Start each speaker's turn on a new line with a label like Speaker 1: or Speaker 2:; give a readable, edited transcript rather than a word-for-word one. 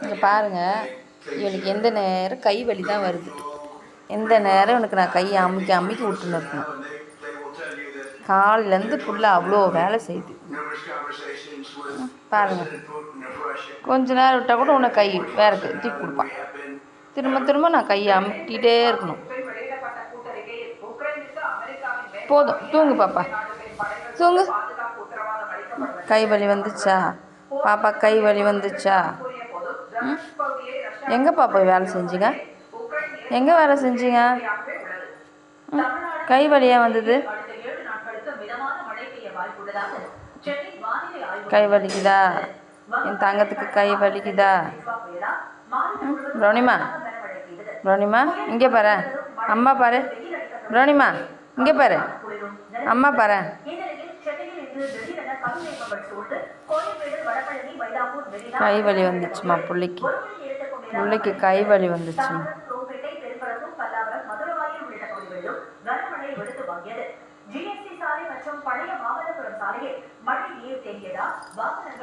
Speaker 1: இங்கே பாருங்கள், இவனுக்கு எந்த நேரம் கை வலி தான் வருது. எந்த நேரம் இவனுக்கு நான் கையை அமுக்கி அமுக்கி விட்டுன்னு இருக்கணும். காலிலேருந்து ஃபுல்லாக அவ்வளோ வேலை செய்யுது பாருங்கள். கொஞ்ச நேரம் விட்டால் கூட உன்னை கை வேறு தூக்கி கொடுப்பான். திரும்ப திரும்ப நான் கையை அமுக்கிட்டே இருக்கணும். போதும், தூங்கு பாப்பா, தூங்கு. கை வலி வந்துச்சா பாப்பா? கை வலி வந்துச்சா? எங்கே பாப்பா வேலை செஞ்சீங்க? எங்கே வேலை செஞ்சீங்க? கை வலியாக வந்தது? கை வலிக்குதா? என் தங்கத்துக்கு கை வலிக்குதா? ப்ரௌனிமா, ப்ரௌனிமா இங்கே பாரு, அம்மா பாரு. ப்ரௌனிமா இங்கே பாரு, அம்மா பாரு. கை வலி வந்துச்சுமா பிள்ளைக்கு, பிள்ளைக்கு கை வலி வந்துச்சுமா. GST சாலை மற்றும் பழைய மாமல்லபுரம் சாலையில் மழை நீர் தேங்கியதால் வாகனங்கள்